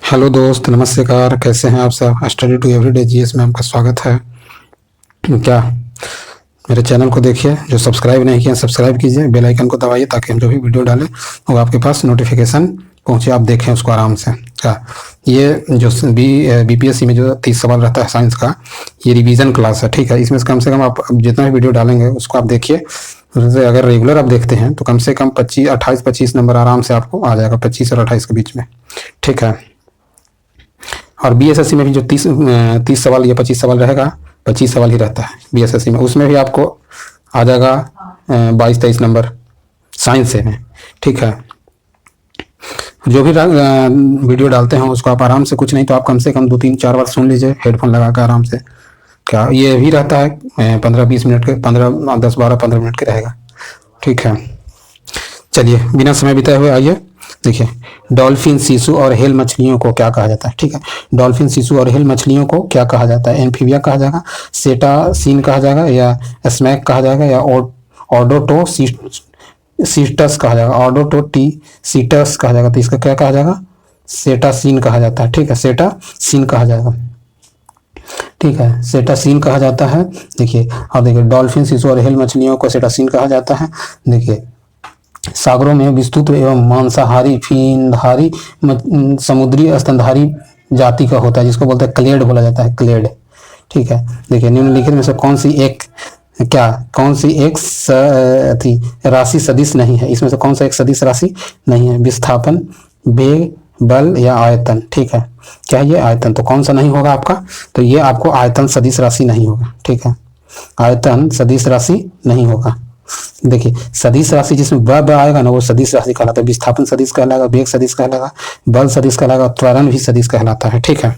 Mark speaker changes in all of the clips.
Speaker 1: Hello दोस्त, नमस्कार। कैसे हैं आप सब? स्टडी टू एवरीडे जीएस में आपका स्वागत है। क्या मेरे चैनल को देखिए, जो सब्सक्राइब नहीं किया सब्सक्राइब कीजिए, बेल आइकन को दबाइए ताकि हम जो भी वीडियो डालें वो आपके पास नोटिफिकेशन पहुंचे, आप देखें उसको आराम से। क्या ये जो बीपीएससी में जो 30 सवाल रहता है साइंस का, ये रिवीजन क्लास है, ठीक है। इसमें से कम आप जितना भी वीडियो डालेंगे उसको आप देखिए। अगर रेगुलर आप देखते हैं तो कम से कम 28-25 नंबर आराम से आपको आ जाएगा, 25 और 28 के बीच में, ठीक है। और बीएसएससी में भी जो 30 सवाल या 25 सवाल रहेगा, 25 सवाल ही रहता है बीएसएससी में, उसमें भी आपको आ जाएगा 22-23 नंबर साइंस से में, ठीक है। जो भी वीडियो डालते हैं उसको आप आराम से, कुछ नहीं तो आप कम से कम 2-3-4 बार सुन लीजिए हेडफोन लगा कर आराम से। क्या ये भी रहता है 15-20 मिनट के, 10-12-15 मिनट के रहेगा, ठीक है। चलिए बिना समय बिताए हुए आइए देखिए, डॉल्फिन, सीसू और हेल मछलियों को क्या कहा जाता है, ठीक है। डॉल्फिन, सीसू और हेल मछलियों को क्या कहा जाता है? एम्फीबिया कहा जाएगा, सेटासीन कहा जाएगा, या स्मैक कहा जाएगा, या ऑडोटोसीटस कहा जाएगा, ऑडोटोटीसीटस कहा जाएगा। तो इसका क्या कहा जाएगा? सेटासीन कहा जाता है, ठीक है। सेटासीन कहा जाएगा, ठीक है। सेटासीन कहा जाता है। देखिए, और देखिए डॉल्फिन, सीसू और हेल मछलियों को सेटासीन कहा जाता है। देखिए, सागरों में विस्तृत एवं मांसाहारी फिनधारी समुद्री स्तनधारी जाति का होता है, जिसको बोलते हैं क्लेड बोला जाता है, क्लेड, ठीक है। देखिए, निम्नलिखित में से कौन सी एक राशि सदिश नहीं है? इसमें से कौन सा एक सदिश राशि नहीं है? विस्थापन, वेग, बल या आयतन, ठीक है। क्या ये आयतन? तो कौन सा नहीं होगा आपका? तो ये आपको आयतन सदिश राशि नहीं होगा, ठीक है। आयतन सदिश राशि नहीं होगा। देखिए, सदिश राशि जिसमें ब आएगा ना, वो सदिश राशि कहलाता है। विस्थापन सदिश कहलाएगा, वेग सदिश कहलाएगा, बल सदिश कहलाएगा, त्वरण भी सदिश कहलाता है, ठीक है।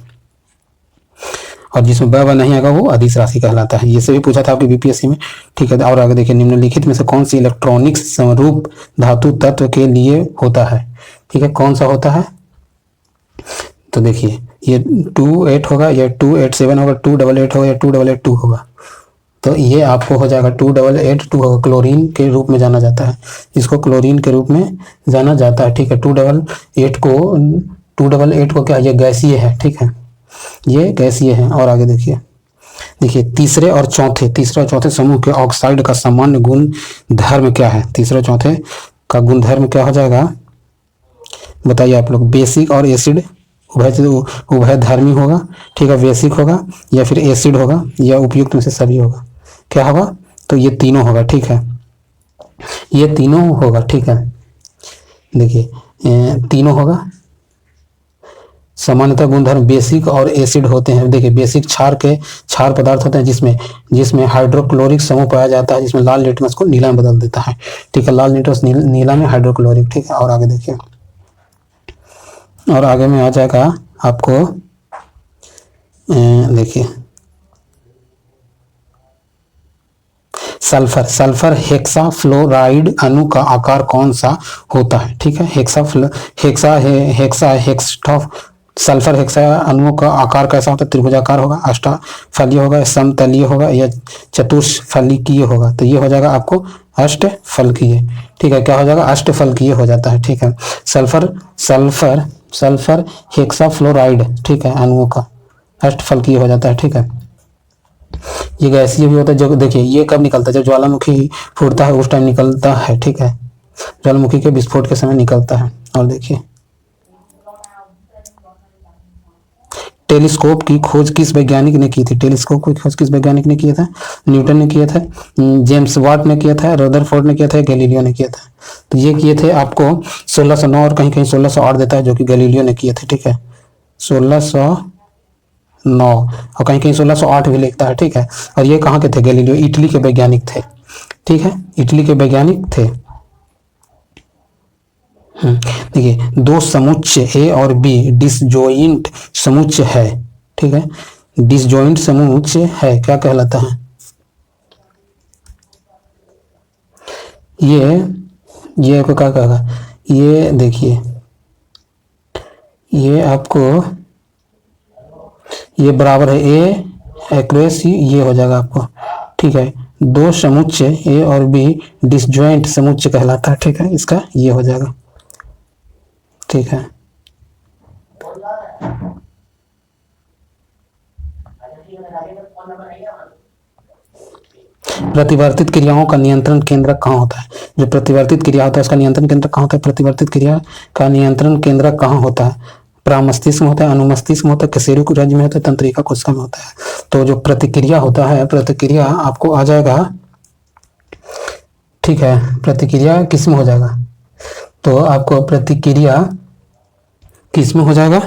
Speaker 1: और जिसमें ब नहीं आएगा वो अदिश राशि कहलाता है। ये से भी पूछा था आपके बीपीएससी में, ठीक है। और आगे देखिए, निम्नलिखित में से कौन सी इलेक्ट्रॉनिक समरूप धातु तत्व के लिए होता है, ठीक है। कौन सा होता है? तो देखिए, ये 28 होगा, या 287 होगा, 288 होगा, या 2882 होगा। तो ये आपको हो जाएगा 2882 होगा। क्लोरीन के रूप में जाना जाता है, इसको क्लोरीन के रूप में जाना जाता है, ठीक है। 288 को क्या, ये गैसीय है, ठीक है, ये गैसीय है। और आगे देखिए तीसरे और चौथे समूह के ऑक्साइड का सामान्य गुण धर्म क्या है? तीसरे और चौथे का गुण धर्म क्या हो जाएगा, बताइए आप लोग। बेसिक और एसिड उभय धर्मी होगा, ठीक है। बेसिक होगा, या फिर एसिड होगा, या उपयुक्त में से सभी होगा। क्या होगा? तो ये तीनों होगा, ठीक है। ये तीनों होगा, ठीक है। देखिए, तीनों होगा। सामान्यतः गुणधर्म बेसिक और एसिड होते हैं। देखिए, बेसिक क्षार पदार्थ होते हैं जिसमें हाइड्रोक्लोरिक समूह पाया जाता है, जिसमें लाल लिटमस को नीला में बदल देता है, ठीक है। लाल लिटमस नीला में हाइड्रोक्लोरिक, ठीक है। और आगे देखिए, और आगे में आ जाएगा आपको, देखिए सल्फर हेक्साफ्लोराइड अणु का आकार कौन सा होता है, ठीक है। सल्फर हेक्सा अणुओं का आकार कैसा होता है? त्रिभुजाकार होगा, अष्टफलीय होगा, समतलीय होगा, या चतुष्फलकीय होगा। तो ये हो जाएगा आपको अष्टफलकीय, ठीक है। क्या हो जाएगा? अष्टफलकीय हो जाता है, ठीक है। सल्फर हेक्साफ्लोराइड, ठीक है, अणुओं का अष्टफलकीय हो जाता है, ठीक है। ये गैसीय भी होता है। जो देखिए, ये कब निकलता है? जब ज्वालामुखी फूटता है उस टाइम निकलता है, ठीक है। ज्वालामुखी के विस्फोट के समय निकलता है। और देखिए, टेलीस्कोप की खोज किस वैज्ञानिक ने की थी? टेलीस्कोप की खोज किस वैज्ञानिक ने किया था? न्यूटन ने किया था, जेम्स वाट ने किया था, रदरफोर्ड ने किया था, गैलीलियो ने किया था। तो ये किए थे आपको 1609 और कहीं कहीं 1608 देता है, जो कि गैलीलियो ने किए थे, ठीक है। 1609 और कहीं कहीं 1608 भी लिखता है, ठीक है। और ये कहाँ के थे? गैलीलियो इटली के वैज्ञानिक थे, ठीक है, इटली के वैज्ञानिक थे। देखिए, दो समुच्चय ए और बी डिसजॉइंट समुच्चय है, ठीक है। डिसजॉइंट समुच्चय है, क्या कहलाता है? ये आपको क्या कहेगा? ये देखिए, ये आपको ये बराबर है ए एक्वेस, ये हो जाएगा आपको, ठीक है। दो समुच्चय ए और बी डिसजॉइंट समुच्चय कहलाता है, ठीक है। इसका ये हो जाएगा, ठीक है। प्रतिवर्तित क्रियाओं का नियंत्रण केंद्र कहाँ होता है? जो प्रतिवर्तित क्रिया होता है उसका नियंत्रण केंद्र कहाँ होता है? प्रतिवर्तित क्रिया का नियंत्रण केंद्र कहाँ होता है? प्रामस्तिष्क में होता है, अनुमस्तिष्क में होता है, कशेरुक राज्य में होता है, तंत्रिका कोशिका में होता है। तो जो प्रतिक्रिया होता है, प्रतिक्रिया आपको आ जाएगा, ठीक है, प्रतिक्रिया किस में हो जाएगा? तो आपको प्रतिक्रिया किस में हो जाएगा?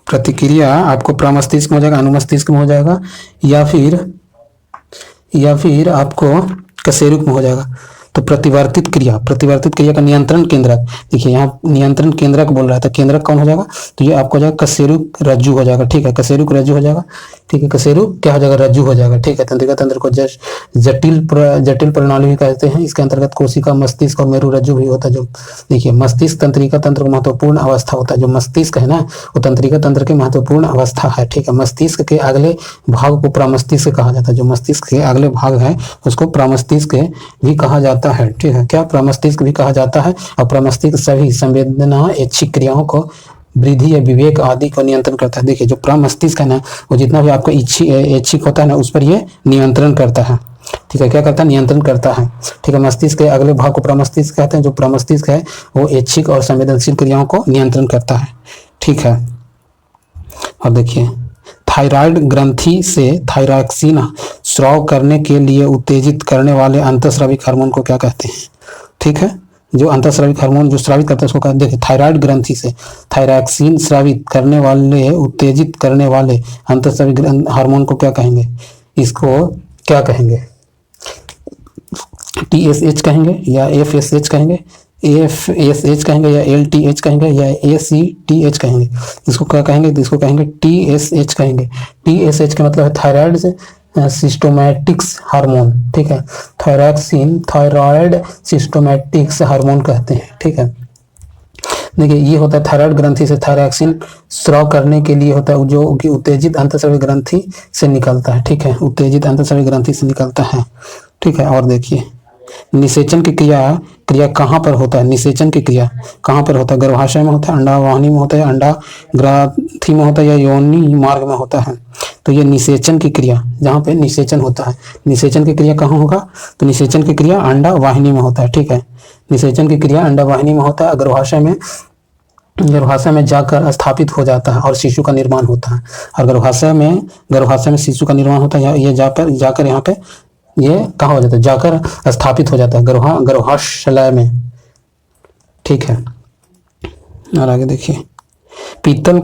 Speaker 1: प्रतिक्रिया आपको प्रामस्तिष्क में हो जाएगा, अनुमस्तिष्क में हो जाएगा, या फिर आपको कशेरुक में हो जाएगा। तो प्रतिवर्तित क्रिया का नियंत्रण केंद्रक, देखिए यहाँ नियंत्रण केंद्रक बोल रहा था, केंद्रक कौन हो जाएगा? तो ये आपको हो जाएगा कशेरुक रज्जु हो जाएगा, ठीक है, कशेरुक रज्जु हो जाएगा, ठीक है, कशेरुक क्या हो जाएगा? रज्जु हो जाएगा, ठीक है। तंत्रिका तंत्र को जटिल प्रणाली भी कहते हैं। इसके अंतर्गत कोशिका, मस्तिष्क और मेरु रज्जु भी होता है। जो देखिए मस्तिष्क तंत्रिका तंत्र का महत्वपूर्ण अवस्था होता है। जो मस्तिष्क है ना, वो तंत्रिका तंत्र की महत्वपूर्ण अवस्था है, ठीक है। मस्तिष्क के अगले भाग को प्रामस्तिष्क कहा जाता है। जो मस्तिष्क के अगले भाग है उसको प्रामस्तिष्क भी कहा जाता है, ठीक है। क्या? प्रामस्तिष्क भी कहा जाता है। और प्रामस्तिष्क सभी संवेदना, ऐच्छिक क्रियाओं को, वृद्धि या विवेक आदि को नियंत्रण करता है। देखिए जो प्रामस्तिष्क है ना, वो जितना भी आपको ऐच्छिक होता है ना, उस पर ये नियंत्रण करता है, ठीक है। क्या करता है? नियंत्रण करता है, ठीक है। मस्तिष्क के अगले भाग को प्रामस्तिष्क कहते हैं। जो प्रामस्तिष्क है वो ऐच्छिक और संवेदनशील क्रियाओं को नियंत्रण करता है, ठीक है। और देखिए थायराइड ग्रंथि से थायरॉक्सिन स्राव करने के लिए उत्तेजित करने वाले अंतःस्राविक हार्मोन को क्या कहते हैं? ठीक है, जो अंतःस्राविक हार्मोन जो स्रावित करता है उसको कहते हैं। देखिए थायराइड ग्रंथि से थायरॉक्सिन स्रावित करने वाले, उत्तेजित करने वाले अंतःस्राविक हार्मोन को क्या कहेंगे? इसको क्या कहेंगे? TSH कहेंगे या FSH कहेंगे, AFSH कहेंगे या LTH कहेंगे या ACTH कहेंगे? इसको क्या कहेंगे? इसको कहेंगे TSH कहेंगे। TSH का मतलब है थायराइड से सिस्टोमैटिक्स हार्मोन, ठीक है। थायरॉक्सिन थायराइड सिस्टोमैटिक्स हार्मोन कहते हैं, ठीक है। देखिए ये होता है थायराइड ग्रंथि से थायरॉक्सिन स्राव करने के लिए होता है, जो कि उत्तेजित अंतःस्रावी ग्रंथि से निकलता है, ठीक है, उत्तेजित अंतःस्रावी ग्रंथि से निकलता है, ठीक है। और देखिए निषेचन की क्रिया कहाँ पर होता है? निषेचन की क्रिया कहाँ पर होता है? गर्भाशय में होता है, अंडावाहिनी में होता है, अंडा ग्रंथि में होता है, या योनि मार्ग में होता है? तो ये निषेचन की क्रिया, जहाँ पे निषेचन होता है, निषेचन की क्रिया कहाँ होगा? तो निषेचन की क्रिया अंडावाहिनी में होता है, ठीक है। निषेचन की क्रिया अंडावाहिनी में होता है, गर्भाशय में जाकर स्थापित हो जाता है और शिशु का निर्माण होता है। और गर्भाशय में शिशु का निर्माण होता है, ये जाकर यहाँ पे ये कहाँ हो जाता है? जाकर स्थापित हो जाता है गर्भाशय में, ठीक है। और आगे देखिए पीतल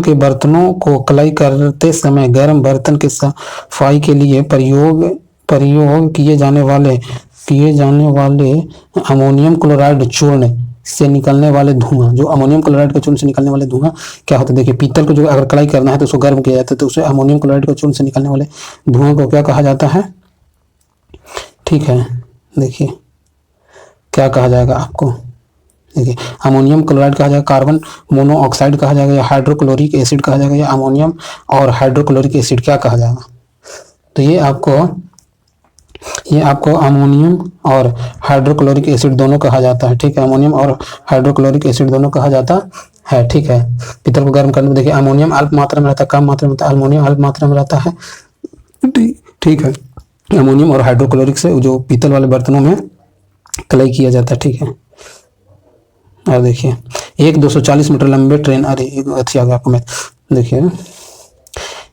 Speaker 1: के बर्तनों को कलाई करते समय गर्म बर्तन के सफाई के लिए प्रयोग किए जाने वाले अमोनियम क्लोराइड चूर्ण से निकलने वाले धुआं, जो अमोनियम क्लोराइड के चूर्ण से निकलने वाले धुआं क्या होता है? देखिए पीतल को जो अगर कलाई करना है तो उसको गर्म किया जाता है, तो उसे अमोनियम क्लोराइड के चूर्ण से निकलने वाले धुआं को क्या कहा जाता है? ठीक है, देखिए क्या कहा जाएगा आपको? देखिए अमोनियम क्लोराइड कहा जाएगा, कार्बन मोनोऑक्साइड कहा जाएगा, या हाइड्रोक्लोरिक एसिड कहा जाएगा, या अमोनियम और हाइड्रोक्लोरिक एसिड क्या कहा जाएगा? तो ये आपको अमोनियम और हाइड्रोक्लोरिक एसिड दोनों कहा जाता है, ठीक है। अमोनियम और हाइड्रोक्लोरिक एसिड दोनों कहा जाता है, ठीक है। पीतल को गर्म करने में देखिए अमोनियम अल्प मात्रा में रहता है, कम मात्रा में रहता है, अमोनियम अल्प मात्रा में रहता है, ठीक है। अमोनियम और हाइड्रोक्लोरिक से जो पीतल वाले बर्तनों में कलाई किया जाता है, ठीक है। और देखिए एक 240 मीटर लंबे ट्रेन, अरे अच्छी आ गया आपको मैं, देखिए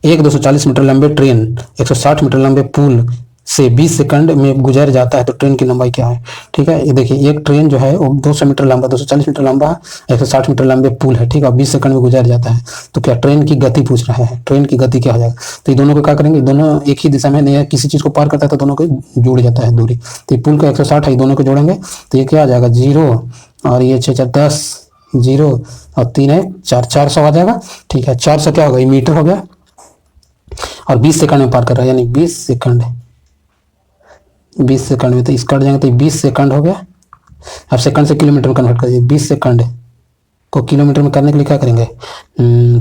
Speaker 1: एक 240 मीटर लंबे ट्रेन 160 मीटर लंबे पुल से 20 सेकंड में गुजर जाता है, तो ट्रेन की लंबाई क्या है? ठीक है, ये देखिए एक ट्रेन जो है वो 200 मीटर लंबा, 240 मीटर लंबा, 160 मीटर लंबे पुल है, ठीक है, 20 सेकंड में गुजर जाता है। तो क्या ट्रेन की गति पूछ रहा है? ट्रेन की गति क्या हो जाएगा? तो ये दोनों को क्या करेंगे? दोनों एक ही दिशा में नहीं, किसी चीज को पार करता है तो दोनों को जुड़ जाता है दूरी। तो ये पुल का 160 है, दोनों को जोड़ेंगे तो ये क्या आ जाएगा? 0 और ये 6 4 10, 0 और 3 है 4, 400 आ जाएगा, ठीक है। 400 क्या होगा? ये मीटर हो गया, और 20 सेकंड में पार कर रहा है, यानी 20 सेकंड में, तो इस कट जाएंगे तो 20 सेकंड हो गया। अब सेकंड से किलोमीटर में कन्वर्ट कर दीजिए, 20 सेकंड को किलोमीटर में करने के लिए क्या करेंगे?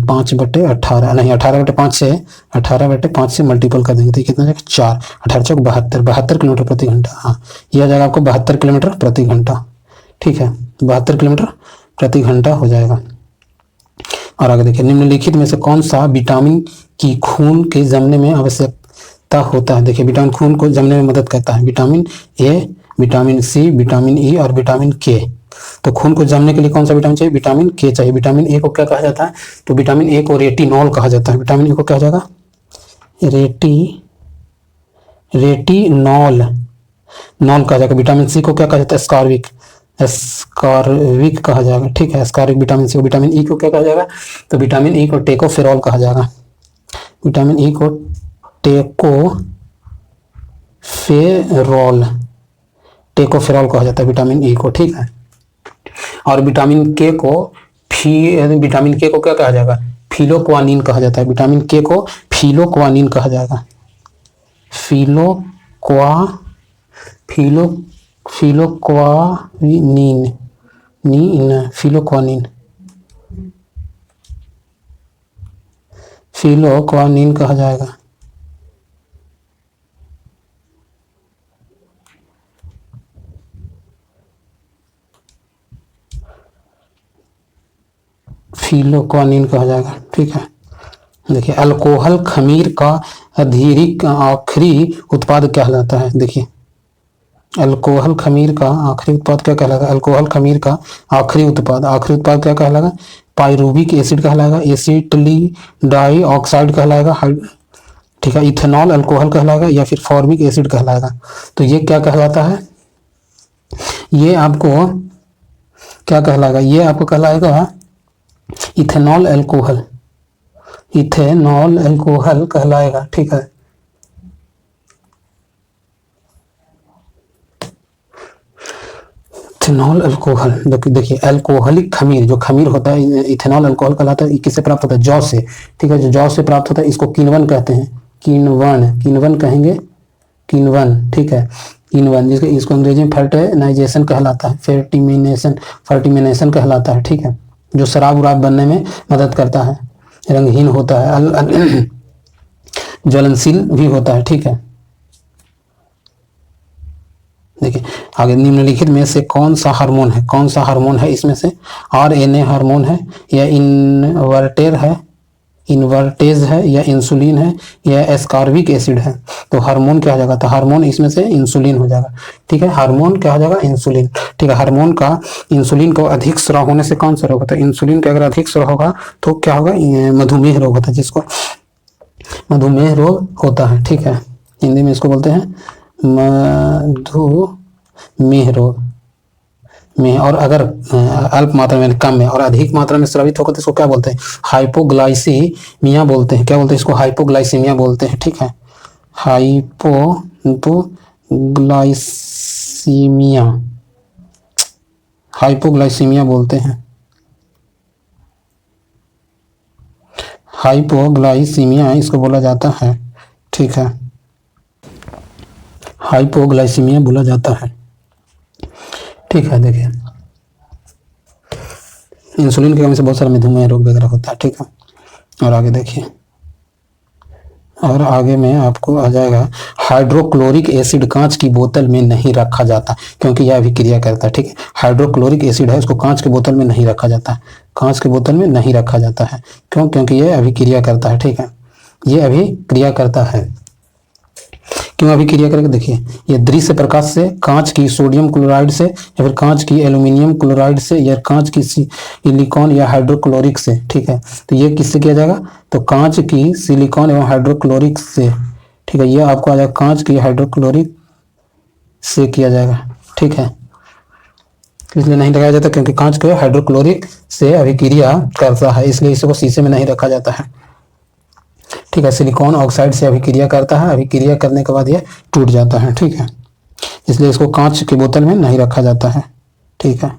Speaker 1: 5/18 नहीं, 18/5 से 18/5 से मल्टीपल कर देंगे तो कितना जाएगा? 4, 18 चौक 72 किलोमीटर प्रति घंटा। हाँ, यह आ जाएगा आपको 72 किलोमीटर प्रति घंटा, ठीक है, 72 किलोमीटर प्रति घंटा हो जाएगा। और आगे देखिए निम्नलिखित में से कौन सा विटामिन की खून के जमने में आवश्यक होता है। देखिए विटामिन खून को जमने में मदद करता है, vitamin A, vitamin C, vitamin E और विटामिन के। तो खून को जमने के लिए कौन सा विटामिन चाहिए? विटामिन के चाहिए। विटामिन ए को क्या कहा जाता है? तो विटामिन ए को रेटिनॉल कहा जाता है। विटामिन ए को क्या हो जाएगा? रेटिनॉल नॉल कहा जाएगा। विटामिन सी को क्या कहा जाता है? एस्कॉर्बिक कहा जाएगा। ठीक है, एस्कॉर्बिक विटामिन सी को। विटामिन ई को क्या कहा जाएगा? तो विटामिन ई को टेकोफेरॉल कहा जाएगा। विटामिन ई को टेकोफेरॉल कहा जाता है विटामिन ई को। ठीक है, और विटामिन के को क्या कहा जाएगा? फिलोक्वानिन कहा जाता है। विटामिन के को फिलोक्वानिन कहा जाएगा। फिलोक्वानिन कहा जाएगा। फिलोक्वानिन कहा जाएगा। ठीक है, देखिए अल्कोहल खमीर का आखिरी उत्पाद क्या कहलाता है? देखिए अल्कोहल खमीर का आखिरी उत्पाद क्या कहलाएगा? अल्कोहल खमीर का आखिरी उत्पाद क्या कहलाएगा? पाइरूविक एसिड कहलाएगा, एसिटिलीन डाइऑक्साइड कहलाएगा, ठीक है, इथेनॉल अल्कोहल कहलाएगा, या फिर फॉर्मिक एसिड कहलाएगा। तो ये क्या कहलाता है? ये आपको क्या कहलाएगा? ये आपको कहलाएगा इथेनॉल अल्कोहल कहलाएगा। ठीक है, इथेनॉल अल्कोहल। देखिए अल्कोहलिक खमीर, जो खमीर होता है इथेनॉल अल्कोहल कहलाता है। किससे प्राप्त होता है? जौ से। ठीक है, जो जौ से प्राप्त होता है इसको किण्वन कहते हैं। किण्वन कहेंगे, किण्वन। ठीक है, किण्वन, जिसको इसको अंग्रेजी में फर्टिनाइजेशन कहलाता है, फर्टिमिनेशन कहलाता है। ठीक है, जो शराब उराब बनने में मदद करता है, रंगहीन होता है, ज्वलनशील भी होता है। ठीक है, देखिए आगे निम्नलिखित में से कौन सा हार्मोन है? इसमें से आरएनए हार्मोन है, या इन्वर्टेज है, या इंसुलिन है, या एस्कॉर्बिक एसिड है? तो हार्मोन क्या हो जाएगा? तो हार्मोन इसमें से इंसुलिन हो जाएगा। ठीक है, हार्मोन क्या हो जाएगा? इंसुलिन। ठीक है, हार्मोन का इंसुलिन को अधिक स्राव होने से कौन सा रोग होता है? इंसुलिन का अगर अधिक स्राव होगा तो क्या होगा? मधुमेह रोग होता है, जिसको मधुमेह रोग होता है। ठीक है, हिंदी में इसको बोलते हैं मधुमेह रोग में। और अगर अल्प मात्रा में, कम में और अधिक मात्रा में स्रावित होगा तो इसको क्या बोलते हैं? हाइपोग्लाइसीमिया बोलते हैं। क्या बोलते हैं इसको? हाइपोग्लाइसीमिया बोलते हैं। ठीक है, हाइपोग्लाइसीमिया बोलते हैं। हाइपोग्लाइसीमिया इसको बोला जाता है। ठीक है, हाइपोग्लाइसीमिया बोला जाता है। ठीक है, देखिए इंसुलिन की कमी से बहुत सारा मधुमेह रोग वगैरह होता है। ठीक है, और आगे देखिए, और आगे में आपको आ जाएगा हाइड्रोक्लोरिक एसिड कांच की बोतल में नहीं रखा जाता, क्योंकि यह अभिक्रिया करता है। ठीक है, हाइड्रोक्लोरिक एसिड है, उसको कांच की बोतल में नहीं रखा जाता है। कांच की बोतल में नहीं रखा जाता है, क्यों? क्योंकि यह अभिक्रिया करता है। ठीक है, ये अभिक्रिया करता है। क्यों अभिक्रिया करेगा? देखिए ये दृश्य प्रकाश से, कांच की सोडियम क्लोराइड से, या फिर कांच की एल्यूमिनियम क्लोराइड से, या कांच की सिलिकॉन या हाइड्रोक्लोरिक से। ठीक है, तो ये किससे किया जाएगा? तो कांच की, सिलिकॉन एवं हाइड्रोक्लोरिक से। ठीक है, ये आपको आ जाएगा कांच की हाइड्रोक्लोरिक से किया जाएगा। ठीक है, इसलिए नहीं लगाया जाता क्योंकि कांच के हाइड्रोक्लोरिक से अभिक्रिया करता है, इसलिए इसको शीशे में नहीं रखा जाता है। ठीक है, सिलिकॉन ऑक्साइड से अभिक्रिया करता है, अभिक्रिया करने के बाद ये टूट जाता है। ठीक है, इसलिए इसको कांच की बोतल में नहीं रखा जाता है। ठीक है,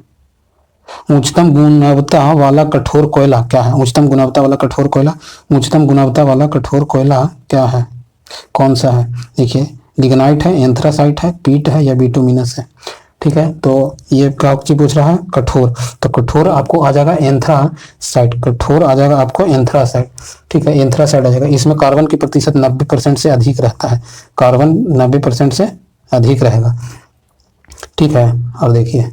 Speaker 1: उच्चतम गुणवत्ता वाला कठोर कोयला क्या है? उच्चतम गुणवत्ता वाला कठोर कोयला, उच्चतम गुणवत्ता वाला कठोर कोयला क्या है? कौन सा है? देखिए लिग्नाइट है, एंथ्रासाइट है, पीट है, या बिटुमिनस है। ठीक है, तो ये क्या चीज पूछ रहा है? कठोर। तो कठोर आपको आ जाएगा एंथ्रासाइट, कठोर आ जाएगा आपको एंथ्रासाइट। ठीक है, एंथ्रासाइट आ जाएगा। इसमें कार्बन की प्रतिशत 90% से अधिक रहता है, कार्बन 90% से अधिक रहेगा। ठीक है, और देखिए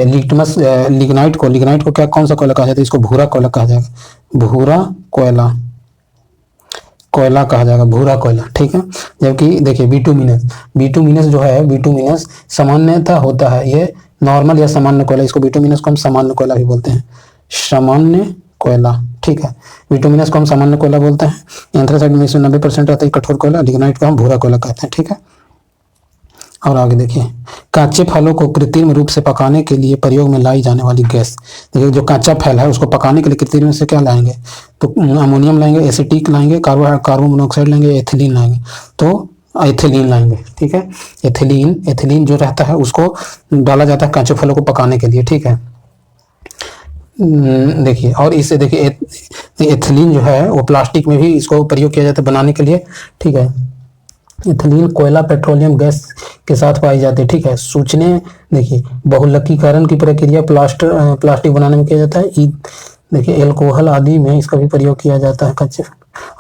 Speaker 1: लिटमस लिग्नाइट को क्या, कौन सा कोयला कहा जाता है? इसको भूरा कोयला कहा जाएगा। भूरा कोयला कोयला कहा जाएगा, भूरा कोयला, ठीक है। जबकि देखिए बिटुमिनस जो है, बिटुमिनस सामान्यतः होता है ये नॉर्मल या सामान्य कोयला, इसको बिटुमिनस को हम सामान्य कोयला भी बोलते हैं, सामान्य कोयला, ठीक है। बिटुमिनस को हम सामान्य कोयला बोलते हैं। एंथ्रासाइट में 90% रहता है कठोर कोयला, लिग्नाइट को हम भूरा कोयला कहते हैं, ठीक है। और आगे देखिए, कच्चे फलों को कृत्रिम रूप से पकाने के लिए प्रयोग में लाई जाने वाली गैस। देखिए जो कच्चा फल है उसको पकाने के लिए कृत्रिम रूप से क्या लाएंगे, तो अमोनियम लाएंगे, एसिटिक लाएंगे, कार्बन मोनोऑक्साइड लाएंगे, एथिलीन लाएंगे, तो एथिलीन लाएंगे, ठीक है। एथिलीन जो रहता है उसको डाला जाता है कच्चे फलों को पकाने के लिए, ठीक है। देखिए, और इससे देखिए एथिलीन जो है वो प्लास्टिक में भी इसको प्रयोग किया जाता है बनाने के लिए, ठीक है। एथिलीन कोयला पेट्रोलियम गैस के साथ पाई जाती है, ठीक है। सूचने देखिए, बहुलकीकरण की प्रक्रिया प्लास्टिक बनाने में किया जाता है। देखिए एल्कोहल आदि में इसका भी प्रयोग किया जाता है कच्चे।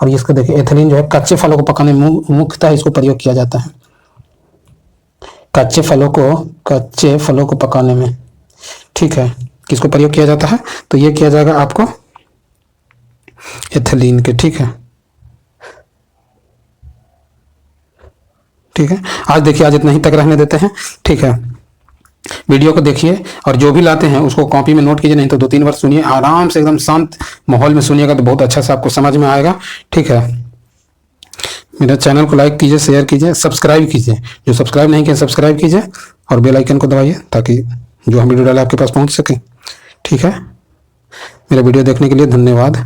Speaker 1: और इसको देखिए एथिलीन जो है कच्चे फलों को पकाने में मुख्यतः इसको प्रयोग किया जाता है, कच्चे फलों को पकाने में, ठीक है। किसको प्रयोग किया जाता है, तो ये किया जाएगा आपको एथिलीन के, ठीक है। ठीक है, आज देखिए, आज इतना ही तक रहने देते हैं, ठीक है। वीडियो को देखिए और जो भी लाते हैं उसको कॉपी में नोट कीजिए, नहीं तो 2-3 बार सुनिए, आराम से एकदम शांत माहौल में सुनिएगा तो बहुत अच्छा से आपको समझ में आएगा, ठीक है। मेरे चैनल को लाइक कीजिए, शेयर कीजिए, सब्सक्राइब कीजिए, जो सब्सक्राइब नहीं किया सब्सक्राइब कीजिए और बेल आइकन को दबाइए ताकि जो हम वीडियो डालें आपके पास पहुंच सके, ठीक है। मेरा वीडियो देखने के लिए धन्यवाद।